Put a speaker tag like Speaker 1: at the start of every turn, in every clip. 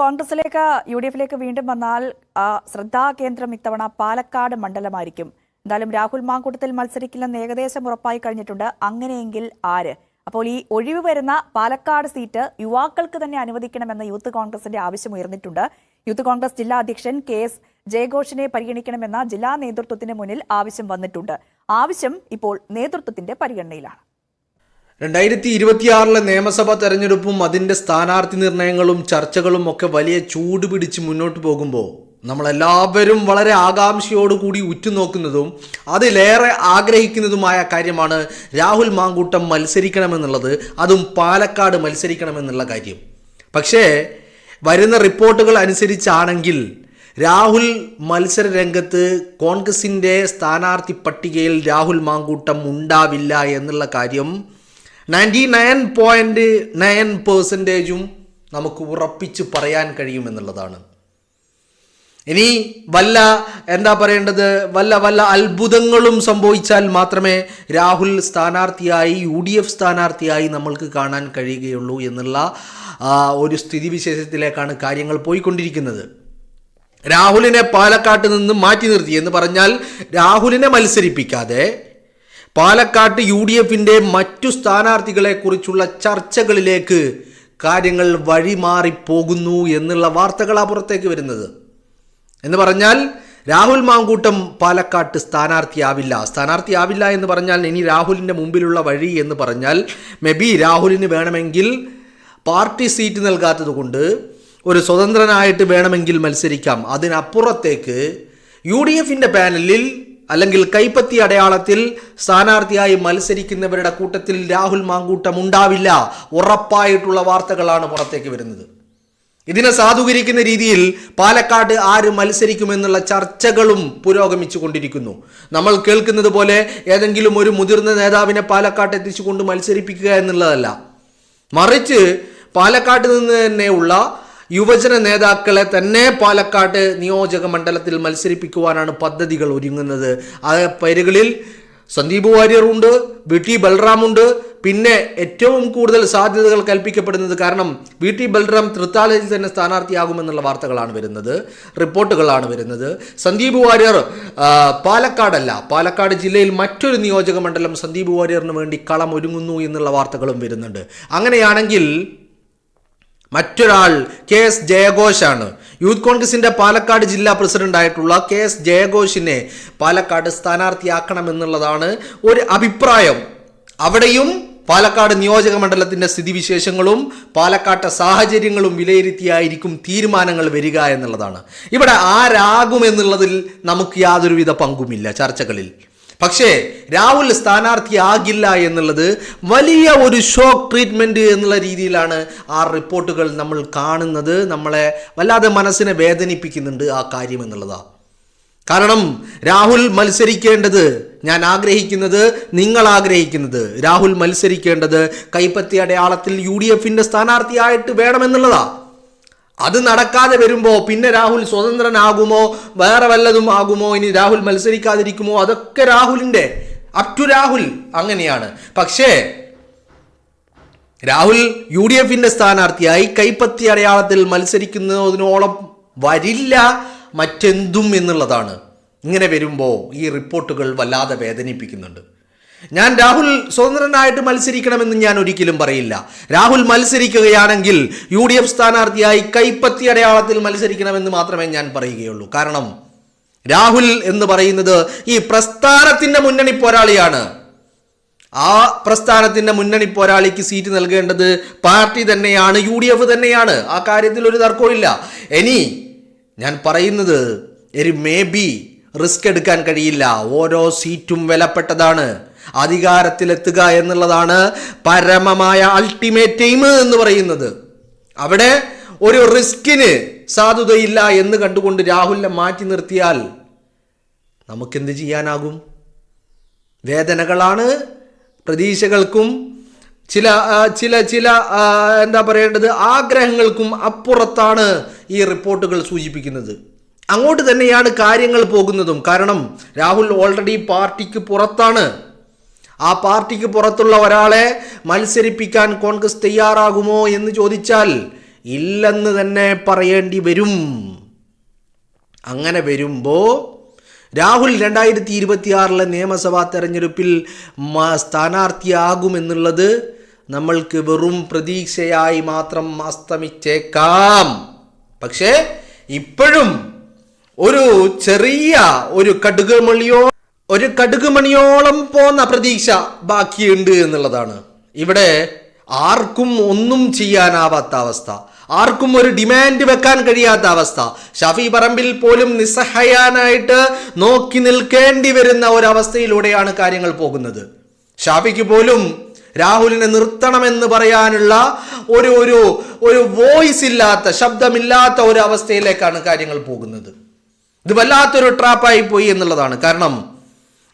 Speaker 1: കോൺഗ്രസിലേക്ക് UDF-ലേക്ക് വീണ്ടും വന്നാൽ ശ്രദ്ധാകേന്ദ്രം ഇത്തവണ പാലക്കാട് മണ്ഡലമായിരിക്കും. എന്തായാലും രാഹുൽ മാങ്കൂട്ടത്തിൽ മത്സരിക്കില്ലെന്ന് ഏകദേശം ഉറപ്പായി കഴിഞ്ഞിട്ടുണ്ട്. അങ്ങനെയെങ്കിൽ ആര്? അപ്പോൾ ഈ ഒഴിവ് വരുന്ന പാലക്കാട് സീറ്റ് യുവാക്കൾക്ക് തന്നെ അനുവദിക്കണമെന്ന യൂത്ത് കോൺഗ്രസിന്റെ ആവശ്യം ഉയർന്നിട്ടുണ്ട്. യൂത്ത് കോൺഗ്രസ് ജില്ലാ അധ്യക്ഷൻ KS ജയഘോഷിനെ പരിഗണിക്കണമെന്ന ജില്ലാ നേതൃത്വത്തിന് മുന്നിൽ ആവശ്യം വന്നിട്ടുണ്ട്. ആവശ്യം ഇപ്പോൾ നേതൃത്വത്തിന്റെ പരിഗണനയിലാണ്.
Speaker 2: 2026 നിയമസഭാ തെരഞ്ഞെടുപ്പും അതിൻ്റെ സ്ഥാനാർത്ഥി നിർണയങ്ങളും ചർച്ചകളും ഒക്കെ വലിയ ചൂട് പിടിച്ച് മുന്നോട്ട് പോകുമ്പോൾ നമ്മളെല്ലാവരും വളരെ ആകാംക്ഷയോടുകൂടി ഉറ്റുനോക്കുന്നതും അതിലേറെ ആഗ്രഹിക്കുന്നതുമായ കാര്യമാണ് രാഹുൽ മാങ്കൂട്ടം മത്സരിക്കണമെന്നുള്ളത്, അതും പാലക്കാട് മത്സരിക്കണമെന്നുള്ള കാര്യം. പക്ഷേ വരുന്ന റിപ്പോർട്ടുകൾ അനുസരിച്ചാണെങ്കിൽ രാഹുൽ മത്സര രംഗത്ത് കോൺഗ്രസിൻ്റെ സ്ഥാനാർത്ഥി പട്ടികയിൽ രാഹുൽ മാങ്കൂട്ടം ഉണ്ടാവില്ല എന്നുള്ള കാര്യം 99.9% നമുക്ക് ഉറപ്പിച്ച് പറയാൻ കഴിയുമെന്നുള്ളതാണ്. ഇനി വല്ല അത്ഭുതങ്ങളും സംഭവിച്ചാൽ മാത്രമേ രാഹുൽ സ്ഥാനാർത്ഥിയായി UDF സ്ഥാനാർത്ഥിയായി നമ്മൾക്ക് കാണാൻ കഴിയുകയുള്ളൂ എന്നുള്ള ഒരു സ്ഥിതിവിശേഷത്തിലേക്കാണ് കാര്യങ്ങൾ പോയിക്കൊണ്ടിരിക്കുന്നത്. രാഹുലിനെ പാലക്കാട്ട് നിന്ന് മാറ്റി നിർത്തി എന്ന് പറഞ്ഞാൽ രാഹുലിനെ മത്സരിപ്പിക്കാതെ പാലക്കാട്ട് UDF-ന്റെ മറ്റു സ്ഥാനാർത്ഥികളെ കുറിച്ചുള്ള ചർച്ചകളിലേക്ക് കാര്യങ്ങൾ വഴിമാറിപ്പോകുന്നു എന്നുള്ള വാർത്തകളാണ് പുറത്തേക്ക് വരുന്നത്. എന്ന് പറഞ്ഞാൽ രാഹുൽ മാങ്കൂട്ടം പാലക്കാട്ട് സ്ഥാനാർത്ഥിയാവില്ല എന്ന് പറഞ്ഞാൽ ഇനി രാഹുലിൻ്റെ മുമ്പിലുള്ള വഴി എന്ന് പറഞ്ഞാൽ രാഹുലിന് വേണമെങ്കിൽ പാർട്ടി സീറ്റ് നൽകാത്തത് കൊണ്ട് ഒരു സ്വതന്ത്രനായിട്ട് വേണമെങ്കിൽ മത്സരിക്കാം. അതിനപ്പുറത്തേക്ക് UDF-ന്റെ പാനലിൽ അല്ലെങ്കിൽ കൈപ്പത്തി അടയാളത്തിൽ സ്ഥാനാർത്ഥിയായി മത്സരിക്കുന്നവരുടെ കൂട്ടത്തിൽ രാഹുൽ മാങ്കൂട്ടം ഉണ്ടാവില്ല. ഉറപ്പായിട്ടുള്ള വാർത്തകളാണ് പുറത്തേക്ക് വരുന്നത്. ഇതിനെ സാധൂകരിക്കുന്ന രീതിയിൽ പാലക്കാട് ആര് മത്സരിക്കുമെന്നുള്ള ചർച്ചകളും പുരോഗമിച്ചു കൊണ്ടിരിക്കുന്നു. നമ്മൾ കേൾക്കുന്നത് പോലെ ഏതെങ്കിലും ഒരു മുതിർന്ന നേതാവിനെ പാലക്കാട്ട് എത്തിച്ചുകൊണ്ട് മത്സരിപ്പിക്കുക എന്നുള്ളതല്ല, മറിച്ച് പാലക്കാട്ട് നിന്ന് തന്നെയുള്ള യുവജന നേതാക്കളെ തന്നെ പാലക്കാട് നിയോജക മണ്ഡലത്തിൽ മത്സരിപ്പിക്കുവാനാണ് പദ്ധതികൾ ഒരുങ്ങുന്നത്. ആ പേരുകളിൽ സന്ദീപ് വാര്യറുണ്ട്, VT ബൽറാമുണ്ട്. പിന്നെ ഏറ്റവും കൂടുതൽ സാധ്യതകൾ കൽപ്പിക്കപ്പെടുന്നത്, കാരണം VT ബൽറാം തൃത്താലയിൽ തന്നെ സ്ഥാനാർത്ഥിയാകുമെന്നുള്ള വാർത്തകളാണ് വരുന്നത്, റിപ്പോർട്ടുകളാണ് വരുന്നത്. സന്ദീപ് വാര്യർ പാലക്കാട് ജില്ലയിൽ മറ്റൊരു നിയോജക മണ്ഡലം സന്ദീപ് വാര്യറിന് വേണ്ടി കളം ഒരുങ്ങുന്നു എന്നുള്ള വാർത്തകളും വരുന്നുണ്ട്. അങ്ങനെയാണെങ്കിൽ മറ്റൊരാൾ KS ജയഘോഷാണ്. യൂത്ത് കോൺഗ്രസിന്റെ പാലക്കാട് ജില്ലാ പ്രസിഡന്റായിട്ടുള്ള KS ജയഘോഷിനെ പാലക്കാട് സ്ഥാനാർത്ഥിയാക്കണമെന്നുള്ളതാണ് ഒരു അഭിപ്രായം. അവിടെയും പാലക്കാട് നിയോജക മണ്ഡലത്തിന്റെ സ്ഥിതിവിശേഷങ്ങളും പാലക്കാട്ടെ സാഹചര്യങ്ങളും വിലയിരുത്തിയായിരിക്കും തീരുമാനങ്ങൾ വരിക എന്നുള്ളതാണ്. ഇവിടെ ആരാകുമെന്നുള്ളതിൽ നമുക്ക് യാതൊരുവിധ പങ്കുമില്ല ചർച്ചകളിൽ. പക്ഷേ രാഹുൽ സ്ഥാനാർത്ഥിയാകില്ല എന്നുള്ളത് വലിയ ഒരു ഷോക്ക് ട്രീറ്റ്മെൻറ്റ് എന്നുള്ള രീതിയിലാണ് ആ റിപ്പോർട്ടുകൾ നമ്മൾ കാണുന്നത്. നമ്മളെ വല്ലാതെ മനസ്സിനെ വേദനിപ്പിക്കുന്നുണ്ട് ആ കാര്യം എന്നുള്ളതാണ്. കാരണം രാഹുൽ മത്സരിക്കേണ്ടത്, ഞാൻ ആഗ്രഹിക്കുന്നത്, നിങ്ങൾ ആഗ്രഹിക്കുന്നത്, രാഹുൽ മത്സരിക്കേണ്ടത് കൈപ്പത്തി അടയാളത്തിൽ UDF-ന്റെ സ്ഥാനാർത്ഥിയായിട്ട് വേണമെന്നുള്ളതാണ്. അത് നടക്കാതെ വരുമ്പോൾ പിന്നെ രാഹുൽ സ്വതന്ത്രനാകുമോ വേറെ വല്ലതും ആകുമോ, ഇനി രാഹുൽ മത്സരിക്കാതിരിക്കുമോ, അതൊക്കെ രാഹുലിൻ്റെ അപ് ടു രാഹുൽ അങ്ങനെയാണ്. പക്ഷേ രാഹുൽ UDF-ന്റെ സ്ഥാനാർത്ഥിയായി കൈപ്പത്തി അടയാളത്തിൽ മത്സരിക്കുന്നതിനോളം വരില്ല മറ്റെന്തും എന്നുള്ളതാണ്. ഇങ്ങനെ വരുമ്പോൾ ഈ റിപ്പോർട്ടുകൾ വല്ലാതെ വേദനിപ്പിക്കുന്നുണ്ട്. ഞാൻ രാഹുൽ സ്വതന്ത്രനായിട്ട് മത്സരിക്കണമെന്ന് ഞാൻ ഒരിക്കലും പറയില്ല. രാഹുൽ മത്സരിക്കുകയാണെങ്കിൽ UDF സ്ഥാനാർത്ഥിയായി കൈപ്പത്തി അടയാളത്തിൽ മത്സരിക്കണമെന്ന് മാത്രമേ ഞാൻ പറയുകയുള്ളൂ. കാരണം രാഹുൽ എന്ന് പറയുന്നത് ഈ പ്രസ്ഥാനത്തിൻ്റെ മുന്നണി പോരാളിയാണ്. ആ പ്രസ്ഥാനത്തിൻ്റെ മുന്നണി പോരാളിക്ക് സീറ്റ് നൽകേണ്ടത് പാർട്ടി തന്നെയാണ്, UDF തന്നെയാണ്. ആ കാര്യത്തിൽ ഒരു തർക്കമില്ല. ഇനി ഞാൻ പറയുന്നത് ഒരു റിസ്ക് എടുക്കാൻ കഴിയില്ല. ഓരോ സീറ്റും വിലപ്പെട്ടതാണ്. അധികാരത്തിലെത്തുക എന്നുള്ളതാണ് പരമമായ അൾട്ടിമേറ്റ് എയിം എന്ന് പറയുന്നത്. അവിടെ ഒരു റിസ്കിന് സാധുതയില്ല എന്ന് കണ്ടുകൊണ്ട് രാഹുലിനെ മാറ്റി നിർത്തിയാൽ നമുക്കെന്ത് ചെയ്യാനാകും? വേദനകളാണ് പ്രതീക്ഷകൾക്കും ചില ആഗ്രഹങ്ങൾക്കും അപ്പുറത്താണ് ഈ റിപ്പോർട്ടുകൾ സൂചിപ്പിക്കുന്നത്. അങ്ങോട്ട് തന്നെയാണ് കാര്യങ്ങൾ പോകുന്നതും. കാരണം രാഹുൽ ഓൾറെഡി പാർട്ടിക്ക് പുറത്താണ്. ആ പാർട്ടിക്ക് പുറത്തുള്ള ഒരാളെ മത്സരിപ്പിക്കാൻ കോൺഗ്രസ് തയ്യാറാകുമോ എന്ന് ചോദിച്ചാൽ ഇല്ലെന്ന് തന്നെ പറയേണ്ടി വരും. അങ്ങനെ വരുമ്പോൾ രാഹുൽ 2026 നിയമസഭാ തെരഞ്ഞെടുപ്പിൽ സ്ഥാനാർത്ഥിയാകുമെന്നുള്ളത് നമ്മൾക്ക് വെറും പ്രതീക്ഷയായി മാത്രം അസ്തമിച്ചേക്കാം. പക്ഷേ ഇപ്പോഴും ഒരു ചെറിയ ഒരു കടുകുമണിയോളം പോന്ന പ്രതീക്ഷ ബാക്കിയുണ്ട് എന്നുള്ളതാണ്. ഇവിടെ ആർക്കും ഒന്നും ചെയ്യാനാവാത്ത അവസ്ഥ, ആർക്കും ഒരു ഡിമാൻഡ് വെക്കാൻ കഴിയാത്ത അവസ്ഥ. ഷാഫി പറമ്പിൽ പോലും നിസ്സഹായനായിട്ട് നോക്കി നിൽക്കേണ്ടി വരുന്ന ഒരവസ്ഥയിലൂടെയാണ് കാര്യങ്ങൾ പോകുന്നത്. ഷാഫിക്ക് പോലും രാഹുലിനെ നിർത്തണമെന്ന് പറയാനുള്ള ഒരു വോയിസ് ഇല്ലാത്ത, ശബ്ദമില്ലാത്ത ഒരു അവസ്ഥയിലേക്കാണ് കാര്യങ്ങൾ പോകുന്നത്. ഇത് വല്ലാത്തൊരു ട്രാപ്പായി പോയി എന്നുള്ളതാണ്. കാരണം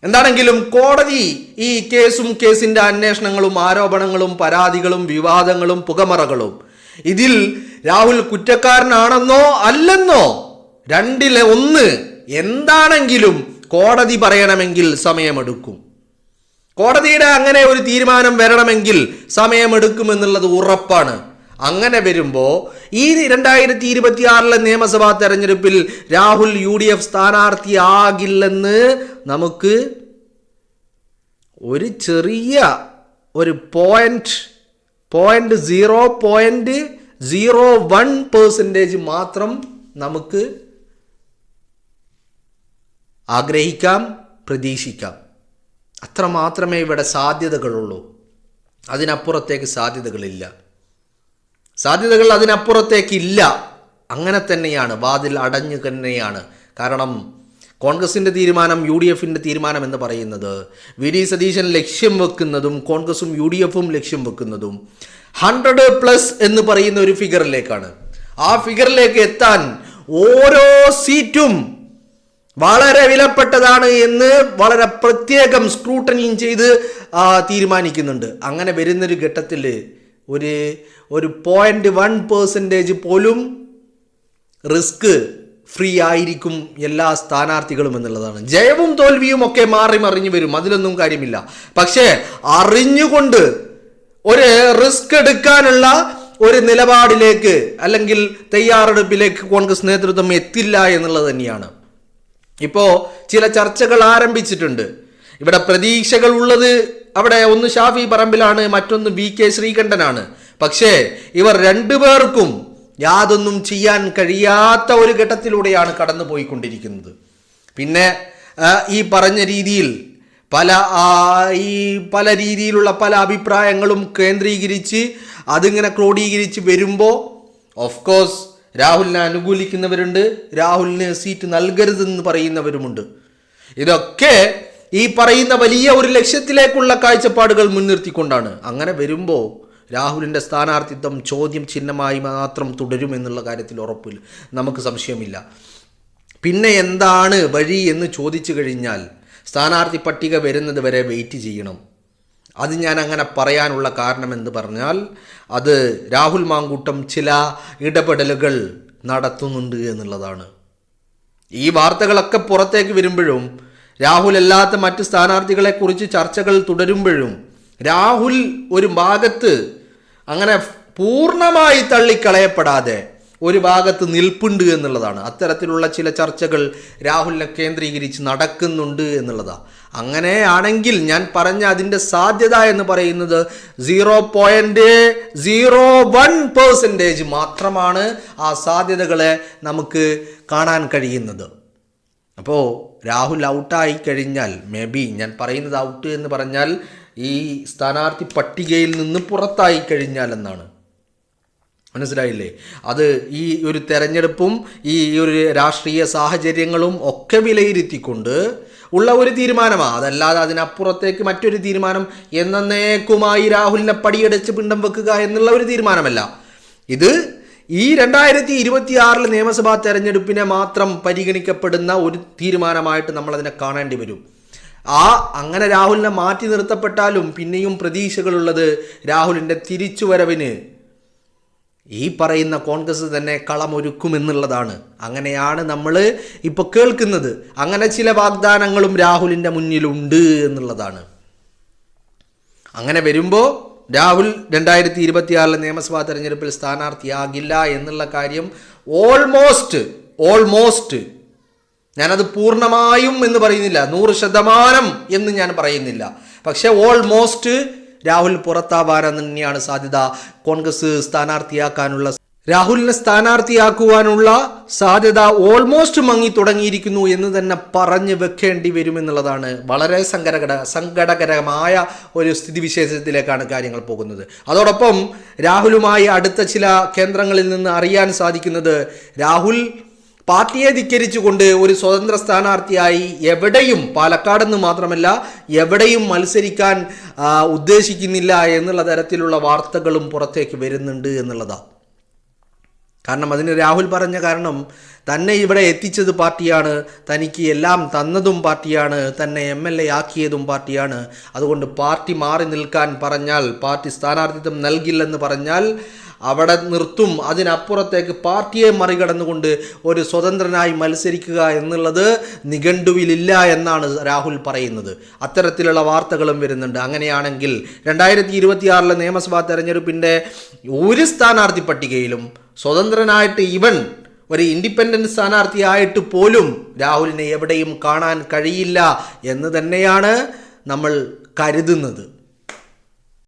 Speaker 2: എന്താണെങ്കിലും കോടതി ഈ കേസിന്റെ അന്വേഷണങ്ങളും ആരോപണങ്ങളും പരാതികളും വിവാദങ്ങളും പുകമറകളും ഇതിൽ രാഹുൽ കുറ്റക്കാരനാണെന്നോ അല്ലെന്നോ രണ്ടിലെ ഒന്ന് എന്താണെങ്കിലും കോടതി പറയണമെങ്കിൽ സമയമെടുക്കും. കോടതിയുടെ അങ്ങനെ ഒരു തീരുമാനം വരണമെങ്കിൽ സമയമെടുക്കുമെന്നുള്ളത് ഉറപ്പാണ്. അങ്ങനെ വരുമ്പോൾ ഈ 2026 നിയമസഭാ തെരഞ്ഞെടുപ്പിൽ രാഹുൽ UDF സ്ഥാനാർത്ഥിയാകില്ലെന്ന് നമുക്ക് ഒരു ചെറിയ ഒരു 0.01% മാത്രം നമുക്ക് ആഗ്രഹിക്കാം, പ്രതീക്ഷിക്കാം. അത്ര മാത്രമേ ഇവിടെ സാധ്യതകളുള്ളൂ. അതിനപ്പുറത്തേക്ക് സാധ്യതകളില്ല. സാധ്യതകൾ അതിനപ്പുറത്തേക്കില്ല. അങ്ങനെ തന്നെയാണ്, വാതിൽ അടഞ്ഞു തന്നെയാണ്. കാരണം കോൺഗ്രസിൻ്റെ തീരുമാനം, UDFിൻ്റെ തീരുമാനം എന്ന് പറയുന്നത് VD സതീശൻ ലക്ഷ്യം വെക്കുന്നതും കോൺഗ്രസും UDFും ലക്ഷ്യം വെക്കുന്നതും 100+ എന്ന് പറയുന്ന ഒരു ഫിഗറിലേക്കാണ്. ആ ഫിഗറിലേക്ക് എത്താൻ ഓരോ സീറ്റും വളരെ വിലപ്പെട്ടതാണ് എന്ന് വളരെ പ്രത്യേകം സ്ക്രൂട്ടനിയും ചെയ്ത് തീരുമാനിക്കുന്നുണ്ട്. അങ്ങനെ വരുന്നൊരു ഘട്ടത്തിൽ ഒരു 0.1% പോലും റിസ്ക് ഫ്രീ ആയിരിക്കും എല്ലാ സ്ഥാനാർത്ഥികളും എന്നുള്ളതാണ്. ജയവും തോൽവിയും ഒക്കെ മാറി മറിഞ്ഞു വരും, അതിലൊന്നും കാര്യമില്ല. പക്ഷേ അറിഞ്ഞുകൊണ്ട് ഒരു റിസ്ക് എടുക്കാനുള്ള ഒരു നിലപാടിലേക്ക് അല്ലെങ്കിൽ തയ്യാറെടുപ്പിലേക്ക് കോൺഗ്രസ് നേതൃത്വം എത്തില്ല എന്നുള്ളത് തന്നെയാണ്. ഇപ്പോൾ ചില ചർച്ചകൾ ആരംഭിച്ചിട്ടുണ്ട്. ഇവിടെ പ്രതീക്ഷകൾ ഉള്ളത് അവിടെ ഒന്ന് ഷാഫി പറമ്പിലാണ്, മറ്റൊന്ന് VK ശ്രീകണ്ഠനാണ്. പക്ഷേ ഇവർ രണ്ടുപേർക്കും യാതൊന്നും ചെയ്യാൻ കഴിയാത്ത ഒരു ഘട്ടത്തിലൂടെയാണ് കടന്നു പോയിക്കൊണ്ടിരിക്കുന്നത്. പിന്നെ ഈ പറഞ്ഞ രീതിയിൽ പല രീതിയിലുള്ള പല അഭിപ്രായങ്ങളും കേന്ദ്രീകരിച്ച് അതിങ്ങനെ ക്രോഡീകരിച്ച് വരുമ്പോൾ ഓഫ് കോഴ്സ് രാഹുലിനെ അനുകൂലിക്കുന്നവരുണ്ട്, രാഹുലിന് സീറ്റ് നൽകരുതെന്ന് പറയുന്നവരുമുണ്ട്. ഇതൊക്കെ ഈ പറയുന്ന വലിയ ഒരു ലക്ഷ്യത്തിലേക്കുള്ള കാഴ്ചപ്പാടുകൾ മുൻനിർത്തിക്കൊണ്ടാണ്. അങ്ങനെ വരുമ്പോൾ രാഹുലിൻ്റെ സ്ഥാനാർത്ഥിത്വം ചോദ്യം ചിഹ്നമായി മാത്രം തുടരുമെന്നുള്ള കാര്യത്തിൽ ഉറപ്പില്ല, നമുക്ക് സംശയമില്ല. പിന്നെ എന്താണ് വഴി എന്ന് ചോദിച്ചു കഴിഞ്ഞാൽ സ്ഥാനാർത്ഥി പട്ടിക വരുന്നത് വരെ വെയിറ്റ് ചെയ്യണം. അത് ഞാൻ അങ്ങനെ പറയാനുള്ള കാരണം എന്ന് പറഞ്ഞാൽ അത് രാഹുൽ മാങ്കൂട്ടം ചില ഇടപെടലുകൾ നടത്തുന്നുണ്ട് എന്നുള്ളതാണ്. ഈ വാർത്തകളൊക്കെ പുറത്തേക്ക് വരുമ്പോഴും രാഹുൽ അല്ലാത്ത മറ്റ് സ്ഥാനാർത്ഥികളെക്കുറിച്ച് ചർച്ചകൾ തുടരുമ്പോഴും രാഹുൽ ഒരു ഭാഗത്ത് അങ്ങനെ പൂർണ്ണമായി തള്ളിക്കളയപ്പെടാതെ ഒരു ഭാഗത്ത് നിൽപ്പുണ്ട് എന്നുള്ളതാണ്. അത്തരത്തിലുള്ള ചില ചർച്ചകൾ രാഹുലിനെ കേന്ദ്രീകരിച്ച് നടക്കുന്നുണ്ട് എന്നുള്ളതാണ്. അങ്ങനെയാണെങ്കിൽ ഞാൻ പറഞ്ഞ അതിൻ്റെ സാധ്യത എന്ന് പറയുന്നത് 0.01% മാത്രമാണ്. ആ സാധ്യതകളെ നമുക്ക് കാണാൻ കഴിയുന്നത്. അപ്പോൾ രാഹുൽ ഔട്ടായി കഴിഞ്ഞാൽ, മേ ബി ഞാൻ പറയുന്നത് ഔട്ട് എന്ന് പറഞ്ഞാൽ ഈ സ്ഥാനാർത്ഥി പട്ടികയിൽ നിന്ന് പുറത്തായി കഴിഞ്ഞാൽ എന്നാണ്. മനസ്സിലായില്ലേ? അത് ഈ ഒരു തെരഞ്ഞെടുപ്പും ഈ ഒരു രാഷ്ട്രീയ സാഹചര്യങ്ങളും ഒക്കെ വിലയിരുത്തിക്കൊണ്ട് ഉള്ള ഒരു തീരുമാനമാണ്. അതല്ലാതെ അതിനപ്പുറത്തേക്ക് മറ്റൊരു തീരുമാനം എന്നേക്കുമായി രാഹുലിനെ പടിയടച്ച് പിണ്ടം വെക്കുക എന്നുള്ള ഒരു തീരുമാനമല്ല. ഇത് ഈ 2026 നിയമസഭാ തെരഞ്ഞെടുപ്പിനെ മാത്രം പരിഗണിക്കപ്പെടുന്ന ഒരു തീരുമാനമായിട്ട് നമ്മളതിനെ കാണേണ്ടി വരും. അങ്ങനെ രാഹുലിനെ മാറ്റി നിർത്തപ്പെട്ടാലും പിന്നെയും പ്രതീക്ഷകളുള്ളത് രാഹുലിൻ്റെ തിരിച്ചുവരവിന് ഈ പറയുന്ന കോൺഗ്രസ് തന്നെ കളമൊരുക്കുമെന്നുള്ളതാണ്. അങ്ങനെയാണ് നമ്മൾ ഇപ്പോൾ കേൾക്കുന്നത്. അങ്ങനെ ചില വാഗ്ദാനങ്ങളും രാഹുലിൻ്റെ മുന്നിലുണ്ട് എന്നുള്ളതാണ്. അങ്ങനെ വരുമ്പോൾ രാഹുൽ 2026 നിയമസഭാ തെരഞ്ഞെടുപ്പിൽ സ്ഥാനാർത്ഥിയാകില്ല എന്നുള്ള കാര്യം ഓൾമോസ്റ്റ് ഞാനത് പൂർണ്ണമായും എന്ന് പറയുന്നില്ല, 100% എന്ന് ഞാൻ പറയുന്നില്ല, പക്ഷെ ഓൾമോസ്റ്റ് രാഹുൽ പുറത്താവാൻ തന്നെയാണ് സാധ്യത. കോൺഗ്രസ് രാഹുലിനെ സ്ഥാനാർത്ഥിയാക്കുവാനുള്ള സാധ്യത ഓൾമോസ്റ്റ് മങ്ങി തുടങ്ങിയിരിക്കുന്നു എന്ന് തന്നെ പറഞ്ഞു വെക്കേണ്ടി വരുമെന്നുള്ളതാണ്. വളരെ സങ്കടകരമായ ഒരു സ്ഥിതിവിശേഷത്തിലേക്കാണ് കാര്യങ്ങൾ പോകുന്നത്. അതോടൊപ്പം രാഹുലുമായി അടുത്ത ചില കേന്ദ്രങ്ങളിൽ നിന്ന് അറിയാൻ സാധിക്കുന്നത്, രാഹുൽ പാർട്ടിയെ ധിക്കരിച്ചുകൊണ്ട് ഒരു സ്വതന്ത്ര സ്ഥാനാർത്ഥിയായി എവിടെയും, പാലക്കാടെന്ന് മാത്രമല്ല എവിടെയും മത്സരിക്കാൻ ഉദ്ദേശിക്കുന്നില്ല എന്നുള്ള തരത്തിലുള്ള വാർത്തകളും പുറത്തേക്ക് വരുന്നുണ്ട് എന്നുള്ളതാണ്. കാരണം അതിന് രാഹുൽ പറഞ്ഞ കാരണം, തന്നെ ഇവിടെ എത്തിച്ചത് പാർട്ടിയാണ്, തനിക്ക് എല്ലാം തന്നതും പാർട്ടിയാണ്, തന്നെ MLA ആക്കിയതും പാർട്ടിയാണ്. അതുകൊണ്ട് പാർട്ടി മാറി നിൽക്കാൻ പറഞ്ഞാൽ, പാർട്ടി സ്ഥാനാർത്ഥിത്വം നൽകില്ലെന്ന് പറഞ്ഞാൽ അവിടെ നിർത്തും. അതിനപ്പുറത്തേക്ക് പാർട്ടിയെ മറികടന്നുകൊണ്ട് ഒരു സ്വതന്ത്രനായി മത്സരിക്കുക എന്നുള്ളത് നിഘണ്ടുവിലില്ല എന്നാണ് രാഹുൽ പറയുന്നത്. അത്തരത്തിലുള്ള വാർത്തകളും വരുന്നുണ്ട്. അങ്ങനെയാണെങ്കിൽ 2026 നിയമസഭാ തെരഞ്ഞെടുപ്പിൻ്റെ ഒരു സ്ഥാനാർത്ഥി പട്ടികയിലും സ്വതന്ത്രനായിട്ട് ഒരു ഇൻഡിപെൻഡന്റ് സ്ഥാനാർത്ഥിയായിട്ട് പോലും രാഹുലിനെ എവിടെയും കാണാൻ കഴിയില്ല എന്ന് തന്നെയാണ് നമ്മൾ കരുതുന്നത്.